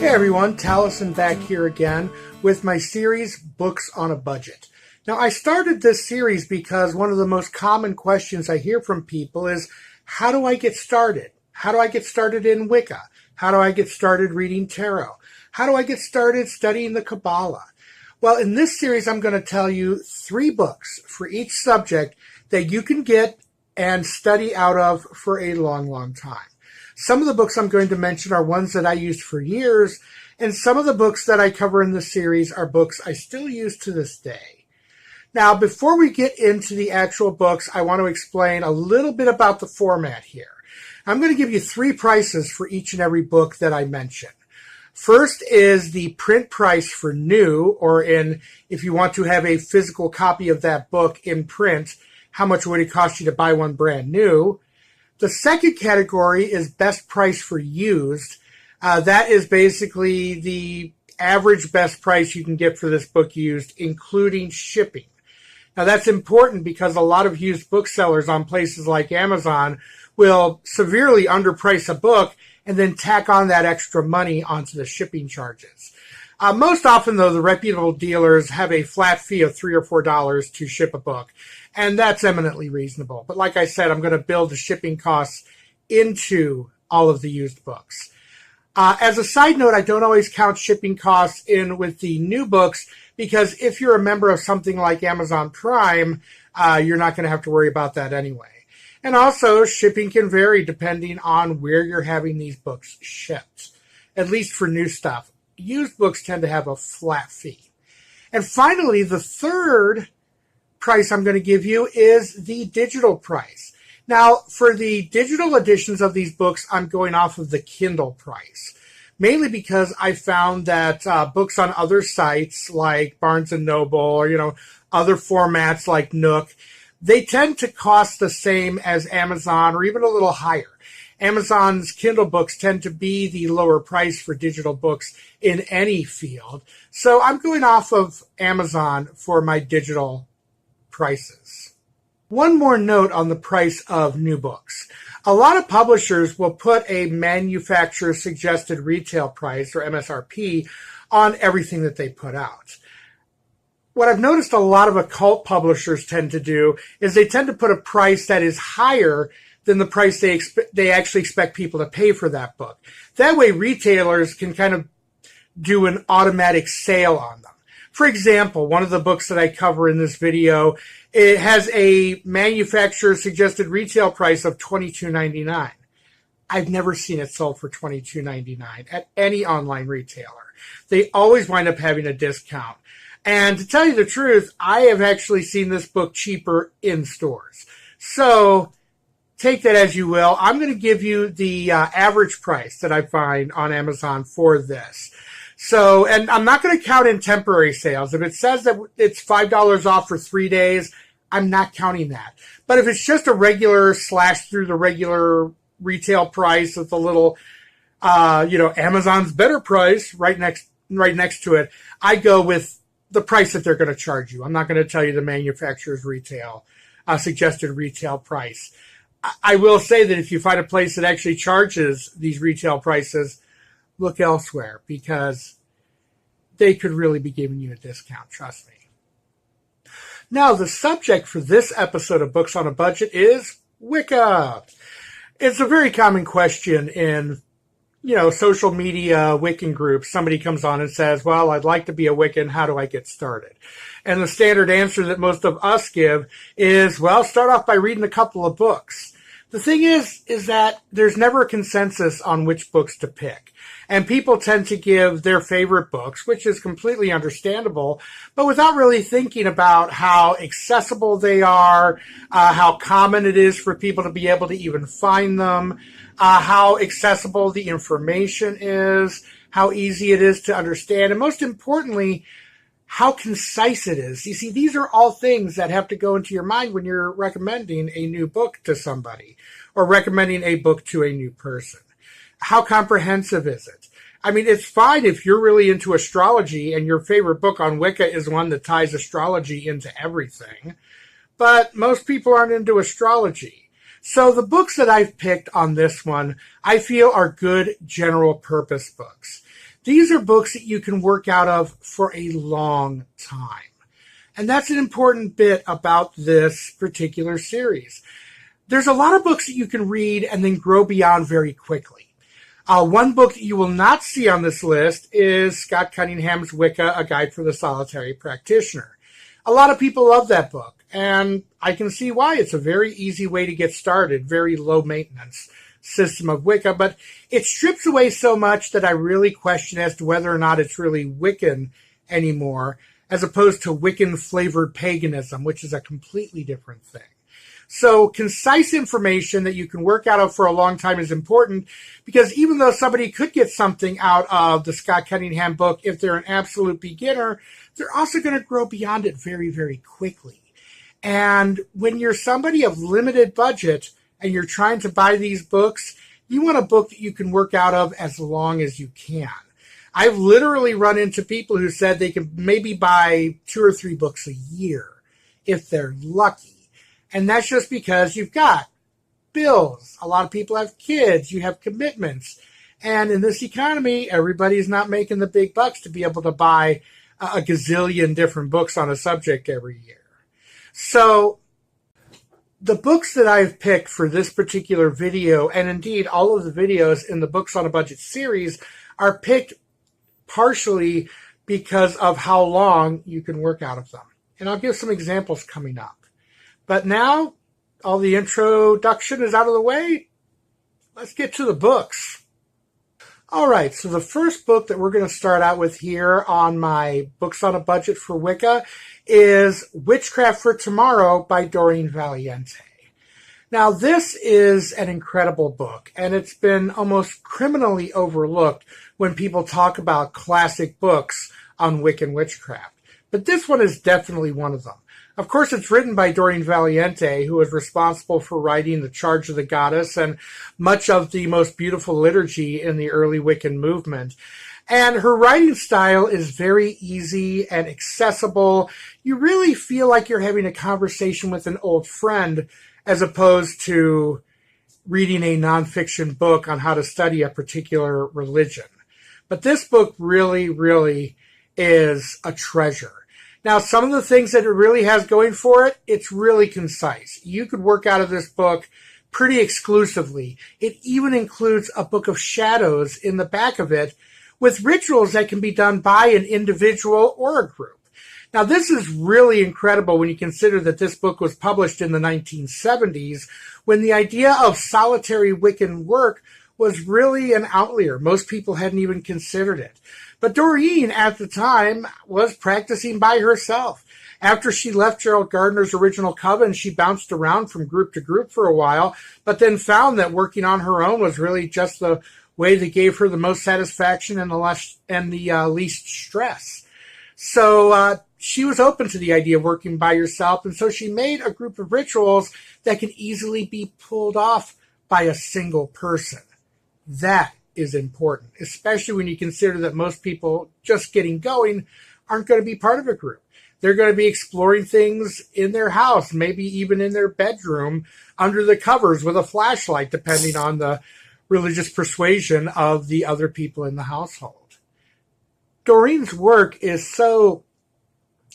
Hey everyone, Taliesin back here again with my series, Books on a Budget. Now I started this series because one of the most common questions I hear from people is, how do I get started? How do I get started in Wicca? How do I get started reading tarot? How do I get started studying the Kabbalah? Well, in this series I'm going to tell you 3 books for each subject that you can get and study out of for a long, long time. Some of the books I'm going to mention are ones that I used for years, and some of the books that I cover in this series are books I still use to this day. Now, before we get into the actual books, I want to explain a little bit about the format here. I'm going to give you 3 prices for each and every book that I mention. First is the print price for new, or if you want to have a physical copy of that book in print, how much would it cost you to buy one brand new? The second category is best price for used. That is basically the average best price you can get for this book used, including shipping. Now that's important because a lot of used booksellers on places like Amazon will severely underprice a book and then tack on that extra money onto the shipping charges. Most often, though, the reputable dealers have a flat fee of $3 or $4 to ship a book, and that's eminently reasonable. But like I said, I'm going to build the shipping costs into all of the used books. As a side note, I don't always count shipping costs in with the new books, because if you're a member of something like Amazon Prime, you're not going to have to worry about that anyway. And also, shipping can vary depending on where you're having these books shipped, at least for new stuff. Used books tend to have a flat fee. And finally, the third price I'm going to give you is the digital price. Now, for the digital editions of these books, I'm going off of the Kindle price, mainly because I found that books on other sites like Barnes & Noble or, other formats like Nook, they tend to cost the same as Amazon or even a little higher. Amazon's Kindle books tend to be the lower price for digital books in any field. So I'm going off of Amazon for my digital prices. One more note on the price of new books. A lot of publishers will put a manufacturer suggested retail price, or MSRP, on everything that they put out. What I've noticed a lot of occult publishers tend to do is they tend to put a price that is higher than the price they actually expect people to pay for that book. That way retailers can kind of do an automatic sale on them. For example, one of the books that I cover in this video, it has a manufacturer suggested retail price of $22.99. I've never seen it sold for $22.99 at any online retailer. They always wind up having a discount. And to tell you the truth, I have actually seen this book cheaper in stores. So take that as you will. I'm going to give you the average price that I find on Amazon for this. So, and I'm not going to count in temporary sales. If it says that it's $5 off for 3 days, I'm not counting that. But if it's just a regular slash through the regular retail price with a little, Amazon's better price right next to it, I go with the price that they're going to charge you. I'm not going to tell you the manufacturer's retail, suggested retail price. I will say that if you find a place that actually charges these retail prices, look elsewhere, because they could really be giving you a discount, trust me. Now, the subject for this episode of Books on a Budget is Wicca. It's a very common question in, social media Wiccan groups. Somebody comes on and says, well, I'd like to be a Wiccan. How do I get started? And the standard answer that most of us give is, well, start off by reading a couple of books. The thing is that there's never a consensus on which books to pick. And people tend to give their favorite books, which is completely understandable, but without really thinking about how accessible they are, how common it is for people to be able to even find them, how accessible the information is, how easy it is to understand, and most importantly, how concise it is. You see, these are all things that have to go into your mind when you're recommending a new book to somebody or recommending a book to a new person. How comprehensive is it? I mean, it's fine if you're really into astrology and your favorite book on Wicca is one that ties astrology into everything, but most people aren't into astrology. So the books that I've picked on this one, I feel are good general purpose books. These are books that you can work out of for a long time. And that's an important bit about this particular series. There's a lot of books that you can read and then grow beyond very quickly. One book that you will not see on this list is Scott Cunningham's Wicca, A Guide for the Solitary Practitioner. A lot of people love that book, and I can see why. It's a very easy way to get started, very low maintenance system of Wicca, but it strips away so much that I really question as to whether or not it's really Wiccan anymore, as opposed to Wiccan-flavored paganism, which is a completely different thing. So concise information that you can work out of for a long time is important, because even though somebody could get something out of the Scott Cunningham book, if they're an absolute beginner, they're also going to grow beyond it very, very quickly. And when you're somebody of limited budget and you're trying to buy these books, you want a book that you can work out of as long as you can. I've literally run into people who said they can maybe buy 2 or 3 books a year if they're lucky. And that's just because you've got bills. A lot of people have kids. You have commitments. And in this economy, everybody's not making the big bucks to be able to buy a gazillion different books on a subject every year. So the books that I've picked for this particular video, and indeed all of the videos in the Books on a Budget series, are picked partially because of how long you can work out of them. And I'll give some examples coming up. But now, all the introduction is out of the way. Let's get to the books. All right, so the first book that we're going to start out with here on my Books on a Budget for Wicca is Witchcraft for Tomorrow by Doreen Valiente. Now, this is an incredible book, and it's been almost criminally overlooked when people talk about classic books on Wiccan witchcraft. But this one is definitely one of them. Of course, it's written by Doreen Valiente, who was responsible for writing The Charge of the Goddess and much of the most beautiful liturgy in the early Wiccan movement. And her writing style is very easy and accessible. You really feel like you're having a conversation with an old friend as opposed to reading a nonfiction book on how to study a particular religion. But this book really, really is a treasure. Now, some of the things that it really has going for it, it's really concise. You could work out of this book pretty exclusively. It even includes a book of shadows in the back of it with rituals that can be done by an individual or a group. Now, this is really incredible when you consider that this book was published in the 1970s, when the idea of solitary Wiccan work was really an outlier. Most people hadn't even considered it. But Doreen, at the time, was practicing by herself. After she left Gerald Gardner's original coven, she bounced around from group to group for a while, but then found that working on her own was really just the way that gave her the most satisfaction and the least stress. So she was open to the idea of working by herself, and so she made a group of rituals that can easily be pulled off by a single person. That is important, especially when you consider that most people just getting going aren't going to be part of a group. They're going to be exploring things in their house, maybe even in their bedroom, under the covers with a flashlight, depending on the religious persuasion of the other people in the household. Doreen's work is so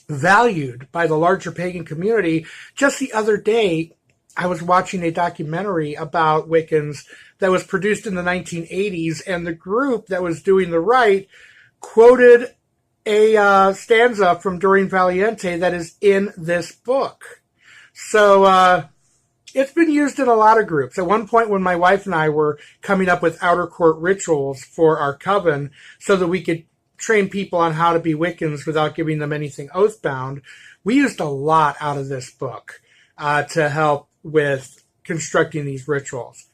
valued by the larger pagan community. Just the other day, I was watching a documentary about Wiccans that was produced in the 1980s, and the group that was doing the rite quoted a stanza from Doreen Valiente that is in this book. So it's been used in a lot of groups. At one point when my wife and I were coming up with outer court rituals for our coven so that we could train people on how to be Wiccans without giving them anything oath-bound, we used a lot out of this book to help with constructing these rituals.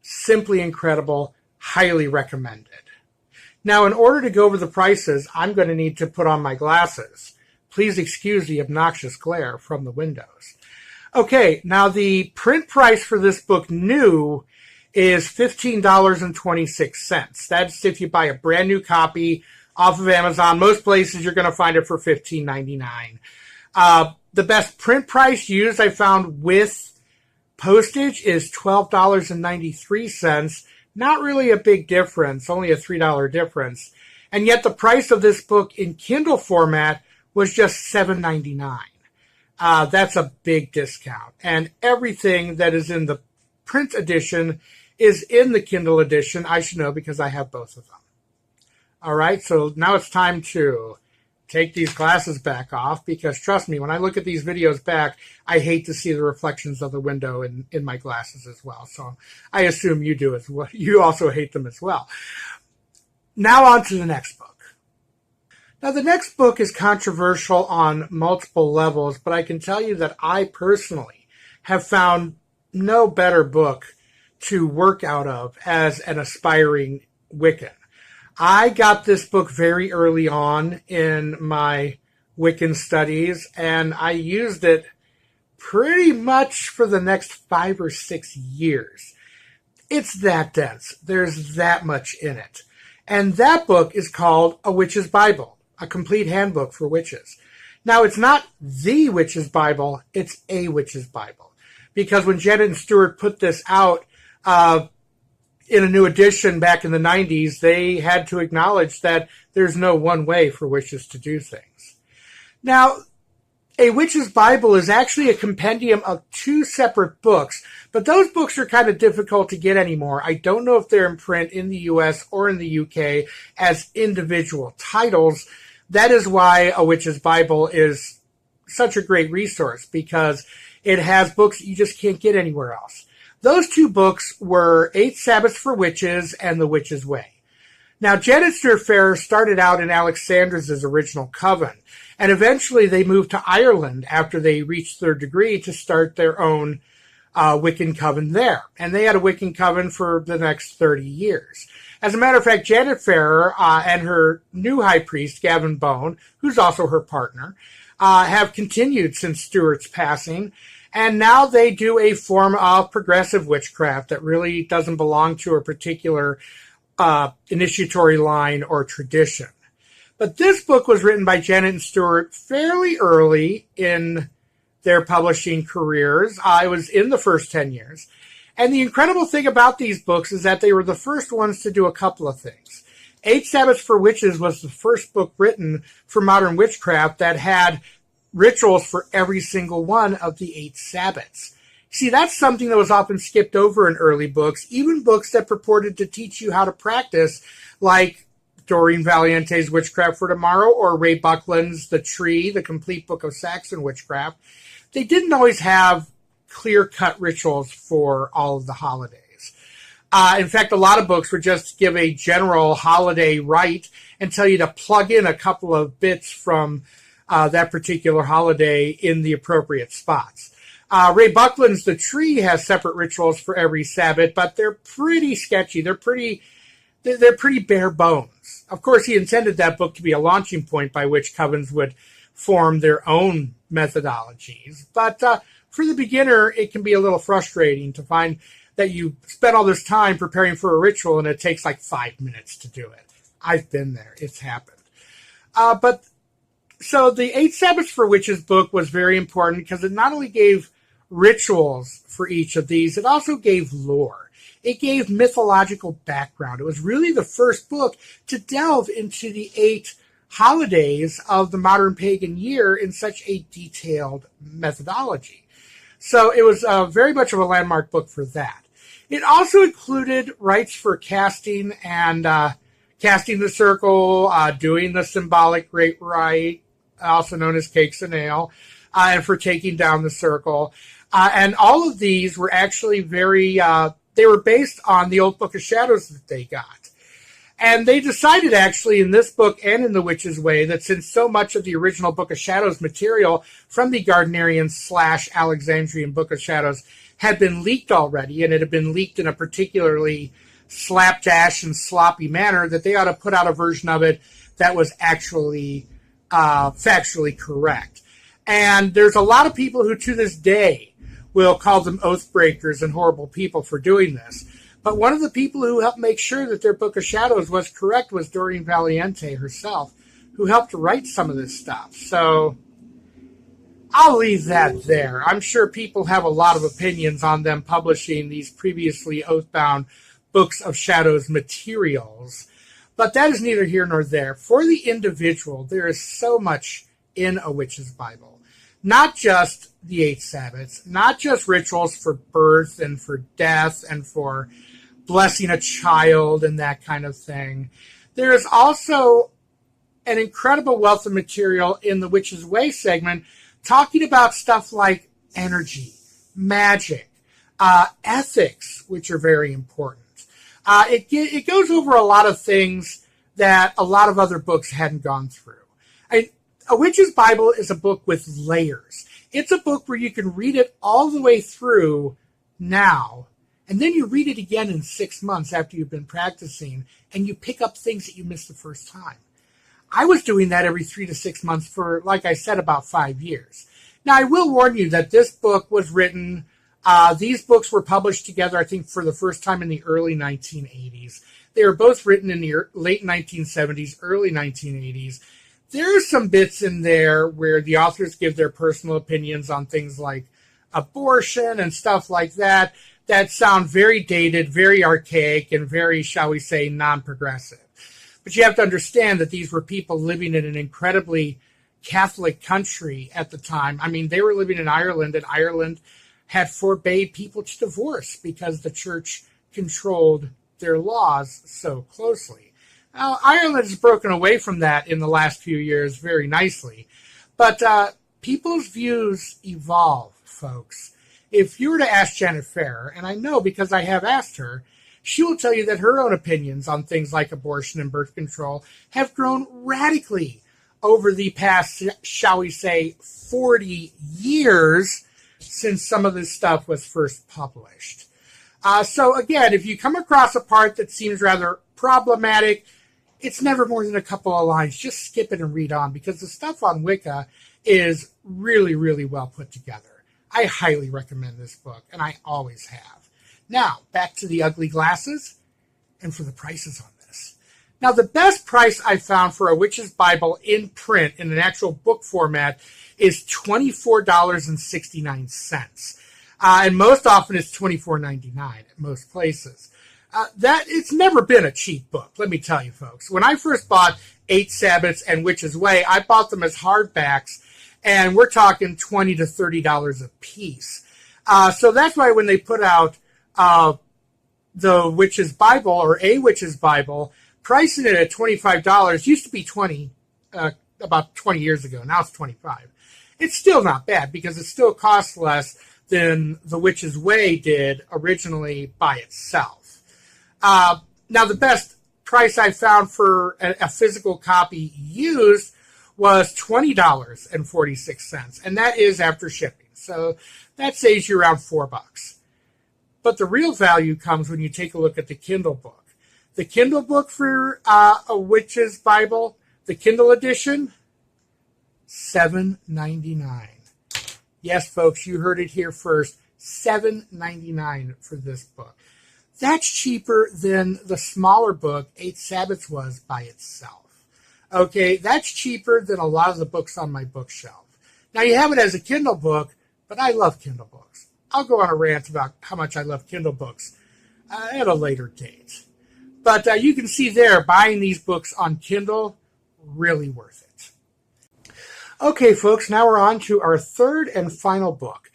Simply incredible, highly recommended. Now, in order to go over the prices, I'm going to need to put on my glasses. Please excuse the obnoxious glare from the windows. Okay, now the print price for this book new is $15.26. That's if you buy a brand new copy off of Amazon. Most places you're going to find it for $15.99. The best print price used I found with postage is $12.93. Not really a big difference, only a $3 difference. And yet the price of this book in Kindle format was just $7.99. That's a big discount. And everything that is in the print edition is in the Kindle edition. I should know because I have both of them. All right, so now it's time to take these glasses back off, because trust me, when I look at these videos back, I hate to see the reflections of the window in my glasses as well. So I assume you do as well. You also hate them as well. Now on to the next book. Now the next book is controversial on multiple levels, but I can tell you that I personally have found no better book to work out of as an aspiring Wiccan. I got this book very early on in my Wiccan studies, and I used it pretty much for the next 5 or 6 years. It's that dense. There's that much in it. And that book is called A Witch's Bible, a complete handbook for witches. Now, it's not the Witch's Bible, it's A Witch's Bible. Because when Janet and Stewart put this out, in a new edition back in the 90s, they had to acknowledge that there's no one way for witches to do things. Now, A Witch's Bible is actually a compendium of 2 separate books, but those books are kind of difficult to get anymore. I don't know if they're in print in the US or in the UK as individual titles. That is why A Witch's Bible is such a great resource, because it has books you just can't get anywhere else. Those 2 books were 8 Sabbaths for Witches and The Witch's Way. Now, Janet Stewart Farrar started out in Alexander's original coven, and eventually they moved to Ireland after they reached their degree to start their own Wiccan coven there. And they had a Wiccan coven for the next 30 years. As a matter of fact, Janet Farrar and her new high priest, Gavin Bone, who's also her partner, have continued since Stewart's passing. And now they do a form of progressive witchcraft that really doesn't belong to a particular initiatory line or tradition. But this book was written by Janet and Stewart fairly early in their publishing careers. I was in the first 10 years. And the incredible thing about these books is that they were the first ones to do a couple of things. 8 Sabbaths for Witches was the first book written for modern witchcraft that had rituals for every single one of the 8 Sabbaths. See, that's something that was often skipped over in early books, even books that purported to teach you how to practice, like Doreen Valiente's Witchcraft for Tomorrow or Ray Buckland's The Tree, the complete book of Saxon witchcraft. They didn't always have clear-cut rituals for all of the holidays. In fact, a lot of books would just give a general holiday rite and tell you to plug in a couple of bits from that particular holiday in the appropriate spots. Ray Buckland's The Tree has separate rituals for every Sabbath, but they're pretty sketchy. They're pretty bare bones. Of course, he intended that book to be a launching point by which covens would form their own methodologies. But for the beginner, it can be a little frustrating to find that you spent all this time preparing for a ritual and it takes like 5 minutes to do it. I've been there. It's happened. So the 8 Sabbaths for Witches book was very important because it not only gave rituals for each of these, it also gave lore. It gave mythological background. It was really the first book to delve into the 8 holidays of the modern pagan year in such a detailed methodology. So it was very much of a landmark book for that. It also included rites for casting and casting the circle, doing the symbolic great rite, also known as cakes and ale, and for taking down the circle. And all of these were actually they were based on the old Book of Shadows that they got. And they decided actually in this book and in The Witch's Way that since so much of the original Book of Shadows material from the Gardnerian/Alexandrian Book of Shadows had been leaked already, and it had been leaked in a particularly slapdash and sloppy manner, that they ought to put out a version of it that was actually factually correct. And there's a lot of people who to this day will call them oath breakers and horrible people for doing this. But one of the people who helped make sure that their Book of Shadows was correct was Doreen Valiente herself, who helped write some of this stuff. So I'll leave that there. I'm sure people have a lot of opinions on them publishing these previously oath-bound Books of Shadows materials. But that is neither here nor there. For the individual, there is so much in a witch's Bible. Not just the 8 Sabbaths, not just rituals for birth and for death and for blessing a child and that kind of thing. There is also an incredible wealth of material in the Witch's Way segment talking about stuff like energy, magic, ethics, which are very important. It goes over a lot of things that a lot of other books hadn't gone through. A Witch's Bible is a book with layers. It's a book where you can read it all the way through now, and then you read it again in 6 months after you've been practicing, and you pick up things that you missed the first time. I was doing that every 3 to 6 months for, like I said, about 5 years. Now, I will warn you that this book was written, these books were published together, I think, for the first time in the early 1980s. They were both written in the late 1970s, early 1980s. There are some bits in there where the authors give their personal opinions on things like abortion and stuff like that sound very dated, very archaic, and very, shall we say, non-progressive. But you have to understand that these were people living in an incredibly Catholic country at the time. I mean, they were living in Ireland, and Ireland had forbade people to divorce because the church controlled their laws so closely. Now, Ireland has broken away from that in the last few years very nicely. But people's views evolve, folks. If you were to ask Janet Farrer, and I know because I have asked her, she will tell you that her own opinions on things like abortion and birth control have grown radically over the past, shall we say, 40 years since some of this stuff was first published. So again, if you come across a part that seems rather problematic, it's never more than a couple of lines. Just skip it and read on, because the stuff on Wicca is really, really well put together. I highly recommend this book, and I always have. Now, back to the ugly glasses, and for the prices on this. Now, the best price I found for a Witch's Bible in print, in an actual book format, is $24.69. And most often it's $24.99 at most places. It's never been a cheap book, let me tell you, folks. When I first bought 8 Sabbaths and Witch's Way, I bought them as hardbacks, and we're talking $20 to $30 a piece. So that's why when they put out the Witch's Bible, or a Witch's Bible, pricing it at $25, used to be $20 about 20 years ago. Now it's $25. It's still not bad, because it still costs less than the Witch's Way did originally by itself. Now, the best price I found for a physical copy used was $20.46, and that is after shipping. So that saves you around $4. But the real value comes when you take a look at the Kindle book. The Kindle book for a Witch's Bible, the Kindle edition, $7.99. Yes, folks, you heard it here first. $7.99 for this book. That's cheaper than the smaller book, 8 Sabbaths, was by itself. Okay, that's cheaper than a lot of the books on my bookshelf. Now, you have it as a Kindle book, but I love Kindle books. I'll go on a rant about how much I love Kindle books at a later date. But you can see there, buying these books on Kindle, really worth it. Okay, folks, now we're on to our third and final book.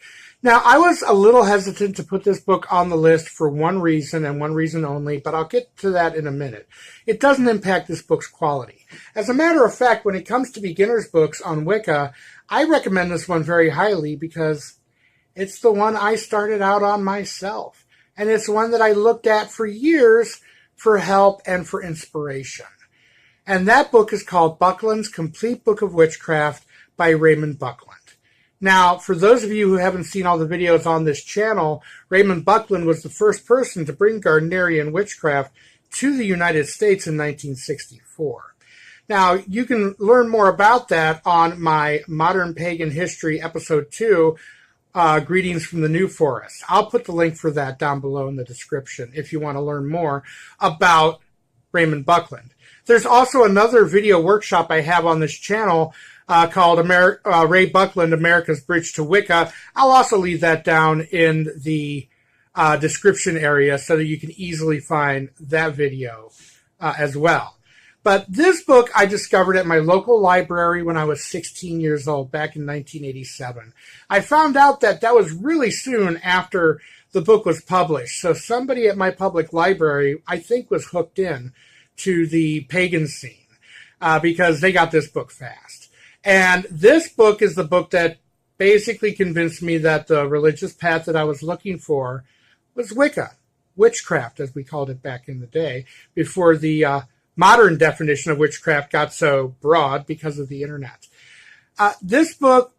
Now, I was a little hesitant to put this book on the list for one reason, and one reason only, but I'll get to that in a minute. It doesn't impact this book's quality. As a matter of fact, when it comes to beginner's books on Wicca, I recommend this one very highly because it's the one I started out on myself. And it's one that I looked at for years for help and for inspiration. And that book is called Bucklands, Complete Book of Witchcraft by Raymond Buckland. Now, for those of you who haven't seen all the videos on this channel, Raymond Buckland was the first person to bring Gardnerian witchcraft to the United States in 1964. Now, you can learn more about that on my Modern Pagan History Episode 2, Greetings from the New Forest. I'll put the link for that down below in the description if you want to learn more about Raymond Buckland. There's also another video workshop I have on this channel called Ray Buckland, America's Bridge to Wicca. I'll also leave that down in the description area so that you can easily find that video as well. But this book I discovered at my local library when I was 16 years old, back in 1987. I found out that that was really soon after the book was published. So somebody at my public library, I think, was hooked in to the pagan scene because they got this book fast. And this book is the book that basically convinced me that the religious path that I was looking for was Wicca, witchcraft, as we called it back in the day, before the modern definition of witchcraft got so broad because of the internet. This book,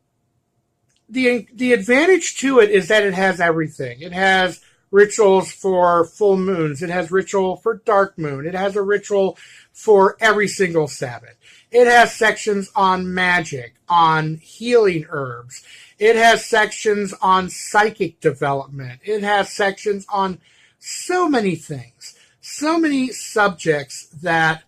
the advantage to it is that it has everything. It has rituals for full moons. It has ritual for dark moon. It has a ritual for every single Sabbath. It has sections on magic, on healing herbs. It has sections on psychic development. It has sections on so many things, so many subjects that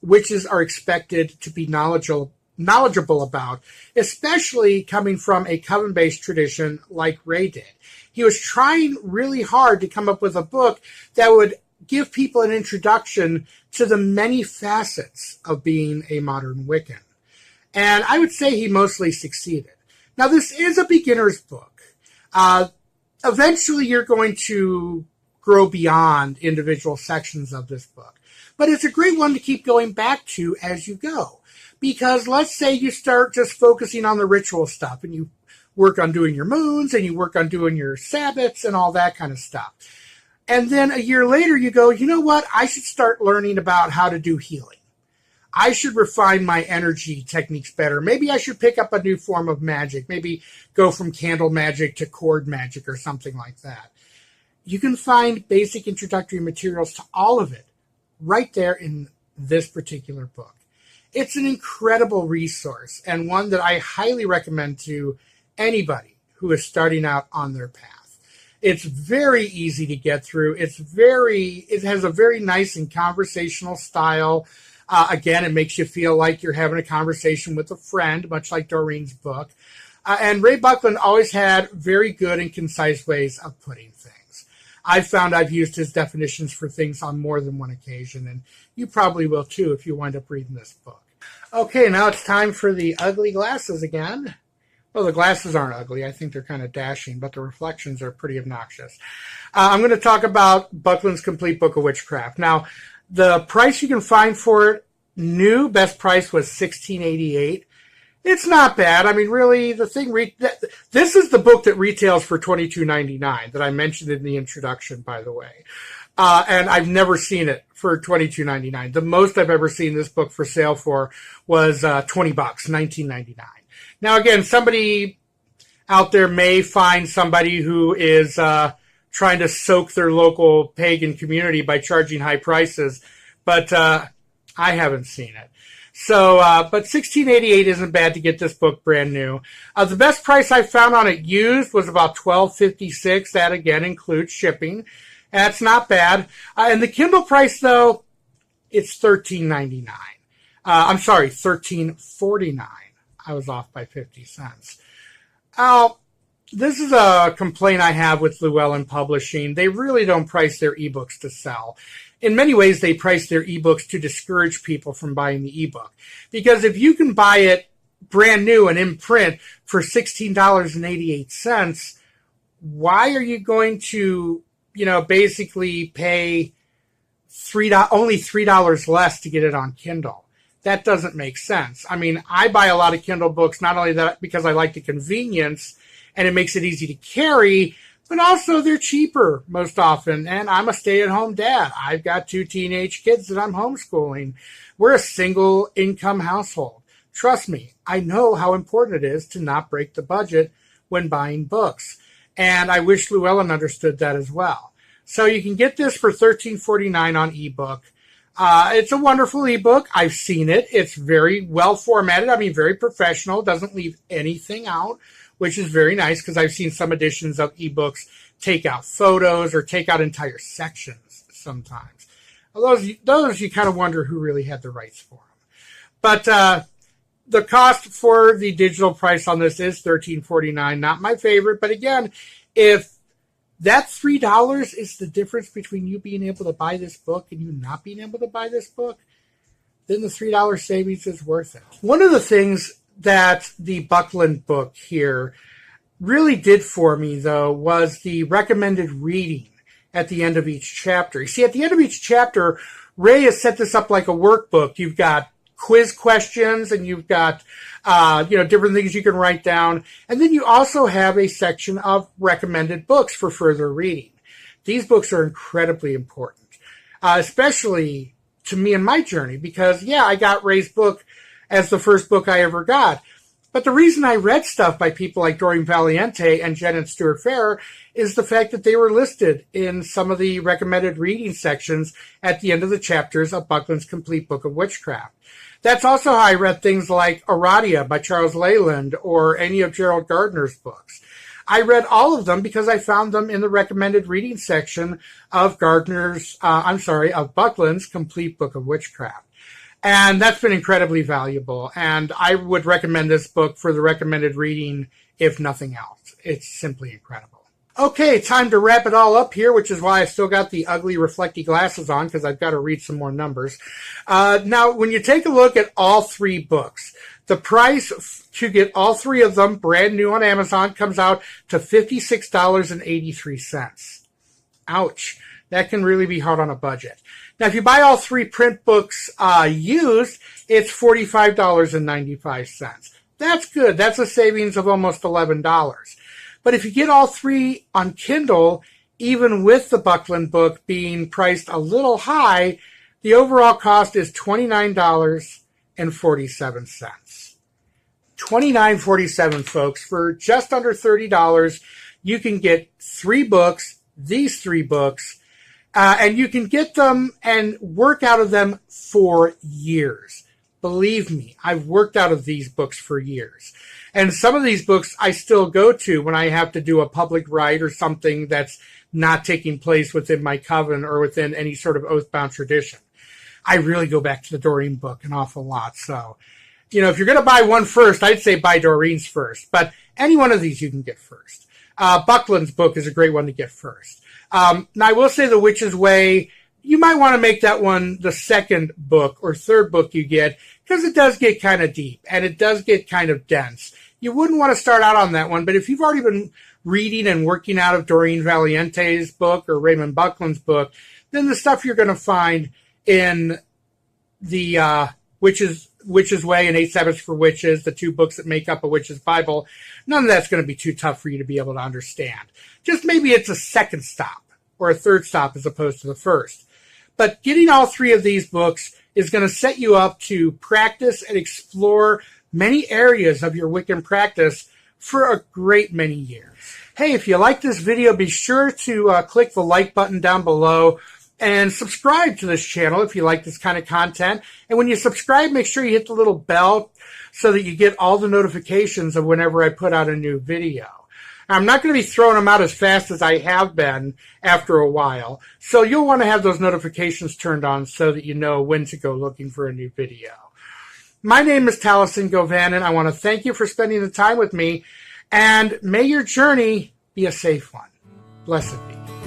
witches are expected to be knowledgeable about, especially coming from a coven-based tradition like Ray did. He was trying really hard to come up with a book that would give people an introduction to the many facets of being a modern Wiccan. And I would say he mostly succeeded. Now, this is a beginner's book. Eventually, you're going to grow beyond individual sections of this book. But it's a great one to keep going back to as you go. Because let's say you start just focusing on the ritual stuff and you work on doing your moons and you work on doing your Sabbaths and all that kind of stuff. And then a year later you go, you know what? I should start learning about how to do healing. I should refine my energy techniques better. Maybe I should pick up a new form of magic. Maybe go from candle magic to cord magic or something like that. You can find basic introductory materials to all of it right there in this particular book. It's an incredible resource and one that I highly recommend to anybody who is starting out on their path. It's very easy to get through. It has a very nice and conversational style. Again, it makes you feel like you're having a conversation with a friend, much like Doreen's book. And Ray Buckland always had very good and concise ways of putting things. I've found I've used his definitions for things on more than one occasion, and you probably will too if you wind up reading this book. Okay, now it's time for the ugly glasses again. Well, the glasses aren't ugly. I think they're kind of dashing, but the reflections are pretty obnoxious. I'm going to talk about Buckland's Complete Book of Witchcraft. Now, the price you can find for it, new best price was $16.88. It's not bad. I mean, really, this is the book that retails for $22.99 that I mentioned in the introduction, by the way. And I've never seen it for $22.99. The most I've ever seen this book for sale for was $20, $19.99. Now, again, somebody out there may find somebody who is trying to soak their local pagan community by charging high prices, but I haven't seen it. So, but $16.88 isn't bad to get this book brand new. The best price I found on it used was about $12.56. That, again, includes shipping. That's not bad. And the Kindle price, though, it's $13.99. I'm sorry, $13.49. I was off by 50 cents. This is a complaint I have with Llewellyn Publishing. They really don't price their ebooks to sell. In many ways, they price their ebooks to discourage people from buying the ebook. Because if you can buy it brand new and in print for $16.88, why are you going to, basically pay only $3 less to get it on Kindle? That doesn't make sense. I mean, I buy a lot of Kindle books, not only that because I like the convenience and it makes it easy to carry, but also they're cheaper most often. And I'm a stay-at-home dad. I've got 2 teenage kids that I'm homeschooling. We're a single income household. Trust me, I know how important it is to not break the budget when buying books. And I wish Llewellyn understood that as well. So you can get this for $13.49 on ebook. It's a wonderful ebook. I've seen it. It's very well formatted. I mean, very professional. Doesn't leave anything out, which is very nice because I've seen some editions of ebooks take out photos or take out entire sections sometimes. Those you kind of wonder who really had the rights for them. But the cost for the digital price on this is $13.49. Not my favorite, but again, if that $3 is the difference between you being able to buy this book and you not being able to buy this book, then the $3 savings is worth it. One of the things that the Buckland book here really did for me, though, was the recommended reading at the end of each chapter. You see, at the end of each chapter, Ray has set this up like a workbook. You've got quiz questions, and you've got different things you can write down. And then you also have a section of recommended books for further reading. These books are incredibly important, especially to me in my journey, because, I got Ray's book as the first book I ever got. But the reason I read stuff by people like Doreen Valiente and Jen and Stuart Fair is the fact that they were listed in some of the recommended reading sections at the end of the chapters of Buckland's Complete Book of Witchcraft. That's also how I read things like Aradia by Charles Leyland or any of Gerald Gardner's books. I read all of them because I found them in the recommended reading section of Buckland's Complete Book of Witchcraft. And that's been incredibly valuable. And I would recommend this book for the recommended reading, if nothing else. It's simply incredible. Okay, time to wrap it all up here, which is why I still got the ugly reflecty glasses on, because I've got to read some more numbers. Now, when you take a look at all three books, the price to get all three of them brand new on Amazon comes out to $56.83. Ouch. That can really be hard on a budget. Now, if you buy all three print books used, it's $45.95. That's good. That's a savings of almost $11. But if you get all three on Kindle, even with the Buckland book being priced a little high, the overall cost is $29.47. $29.47, folks. For just under $30, you can get these three books, and you can get them and work out of them for years. Believe me, I've worked out of these books for years. And some of these books I still go to when I have to do a public rite or something that's not taking place within my coven or within any sort of oath-bound tradition. I really go back to the Doreen book an awful lot. So, if you're going to buy one first, I'd say buy Doreen's first. But any one of these you can get first. Buckland's book is a great one to get first. Now, I will say The Witch's Way, you might want to make that one the second book or third book you get, because it does get kind of deep and it does get kind of dense. You wouldn't want to start out on that one, but if you've already been reading and working out of Doreen Valiente's book or Raymond Buckland's book, then the stuff you're going to find in the Witch's Way and 8 Sabbaths for Witches, the two books that make up a witch's Bible, none of that's going to be too tough for you to be able to understand. Just maybe it's a second stop or a third stop as opposed to the first. But getting all three of these books is going to set you up to practice and explore many areas of your Wiccan practice for a great many years. Hey, if you like this video, be sure to click the like button down below and subscribe to this channel if you like this kind of content. And when you subscribe, make sure you hit the little bell so that you get all the notifications of whenever I put out a new video. I'm not going to be throwing them out as fast as I have been after a while, so you'll want to have those notifications turned on so that you know when to go looking for a new video. My name is Taliesin Govanen. I want to thank you for spending the time with me, and may your journey be a safe one. Blessed be.